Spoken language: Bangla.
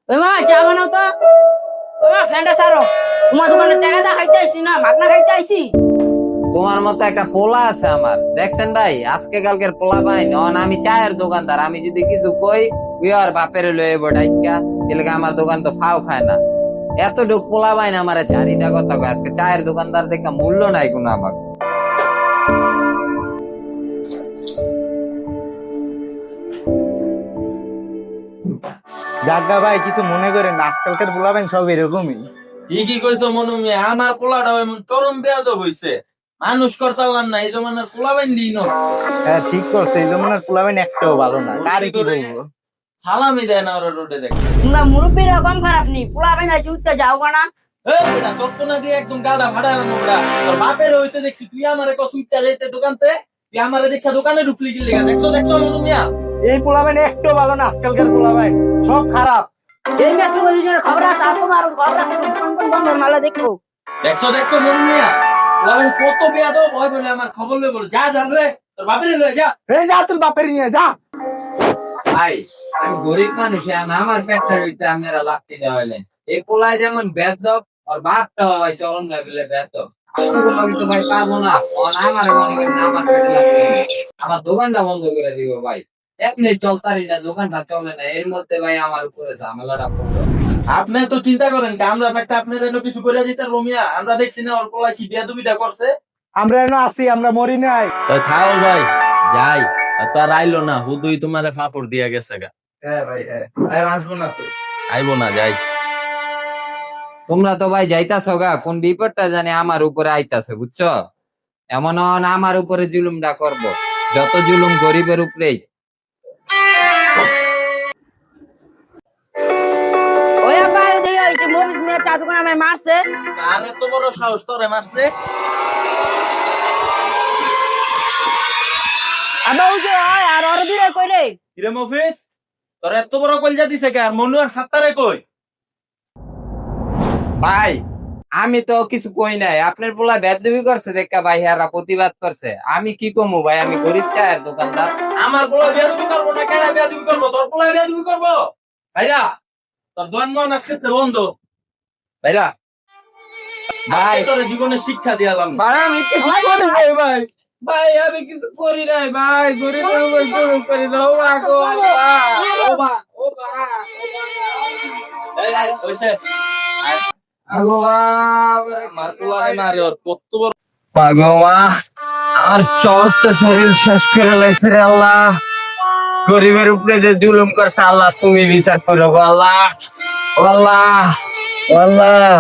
ওই মা চা বানাও তো। ও মা ফ্যানটা সারো। তোমার দোকানে টাকা দা খাইতে আইছি না, মাগনা খাইতে আইছি। তোমার মতো একটা পোলা আছে আমার, দেখছেন ভাই? আজকে কালকের পোলা ভাই নন, আমি চায়ের দোকানদার। আমি যদি কিছু কই ওই আর বাপের লয়ে বড়াইকা এলাকা আমার দোকান তো ফাও খায় না। এতটুক পোলা ভাই না আমার চারিদা কথা কয়। আজকে চায়ের দোকানদার দেখা মূল্য নাই কোনো আমার। জাগা ভাই কিছু মনে করেন না, আজকালকার পোলাবেন সব এরকমই। ঠিকই কইছো মনু মিয়া, আমার পোলাটা এমন চরম বেয়াদব হইছে। মানুষ করতাম না এই জমানার পোলাবেন দিন। হ্যাঁ ঠিক করছে, এই জমানার পোলাবেন একটাও ভালো না, কারে কি বলবো। সালামি দেয় না ওরা রোডে দেখে। তোমরা মুরব্বীর রকম খারাপ নি, পোলা বেন আইছি উঠতে যাও না। এই বেটা চপ্পনা দিয়ে একদম গাড়া ফাড়ালাম ওরা। তোর বাপের হইতে দেখছি তুই আমারে কস উঠতে যাইতে দোকানতে, তুই আমারে দেখা দোকানে ঢুকলি কি লেগা। দেখছো দেখছো মনু মিয়া, এই পোলাবেন একটাও ভালো না, আজকালকার পোলাবেন সব খারাপ। এই মেয়ে তুমি দুজনের খবর আছে, আর তোমার খবর আছে, দোকান কোন বন্ধ মালা দেখো। দেখছো দেখছো মনু মিয়া, পোলাবেন কত বেয়াদব হয় বলে আমার খবর লই বলে। যা যা রে তোর বাপের লই যা। এই যা তোর বাপের নিয়ে যা। ভাই আমি গরিব মানুষ, আমার পেটটা হইতে আপনারা লাগতে দেওয়ালেন। এই পোলায় যেমন বেদব আর বাপটা ভাই চরম লেভেলে বেদব। আসলে তো ভাই পারবো না, আমার মনে করেন আমার পেটে লাগবে। আমার দোকানটা বন্ধ করে দিব ভাই। এমনি চলতারি না, দোকানটা চলে না, এর মধ্যে ভাই আমার উপরে ঝামেলাটা পড়লো। আপনি তো চিন্তা করেন কে, আমরা থাকতে আপনার এনে কিছু করে দিতে রমিয়া। আমরা দেখছি না ওর পোলা কি বেয়াদবিটা করছে। আমরা এনে আছি, আমরা মরি নাই। থাও ভাই যাই, তো আর আইলো না, হুদুই তোমারে ফাপড় দিয়া গেছে গা। হ্যাঁ ভাই হ্যাঁ, আর আসবো না তো। আইবো না যাই। তোমরা তো ভাই যাইতাছ গা, কোন বিপদটা জানি আমার উপরে আইতাছে, বুঝছো? এমন আমার উপরে জুলুমটা করব, যত জুলুম গরিবের উপরেই। ওই আব্বা ওই দেখি ওই যে মফিস মেয়ে চা দোকানে আমায় মারছে। আর এত বড় সাহস তোরে মারছে? আব্বা ওই যে আর ওর দিলে কই রে? কিরে মফিস, তোর এত বড় কলজা দিছে কে? আর মনু আর সাত্তারে কই? ভাই আমি তো কিছু কই নাই, আপনার পোলা বেদবি করছে দেখা ভাই, হারা প্রতিবাদ করছে। আমি কি কমু ভাই, আমি গরিব চায়ের দোকানদার। আমার পোলা বেয়াদবি করবো না, কেডা বেয়াদবি করবো? তোর পোলা বেয়াদবি করবো? ভাইরা তোর দোয়ান মন আজকে বন্ধ। ভাইরা ভাই তোর জীবনে শিক্ষা দিয়ালাম। ভাই আমি কিছু করি নাই ভাই, ভাই আমি কিছু করি নাই ভাই, গরিব জুলুম করি না। ও মা গো আল্লাহ, ও মা ও মা এই এই হইছে, মার পোলারে মারে ওর কত বড়। ভগবান আর সমস্ত শরীর শেষ করে লাইছে রে আল্লাহ। গরিবের উপরে যে জুলুম করছে আল্লাহ, তুমি বিচার করো গো আল্লাহ। ও আল্লাহ, ও আল্লাহ।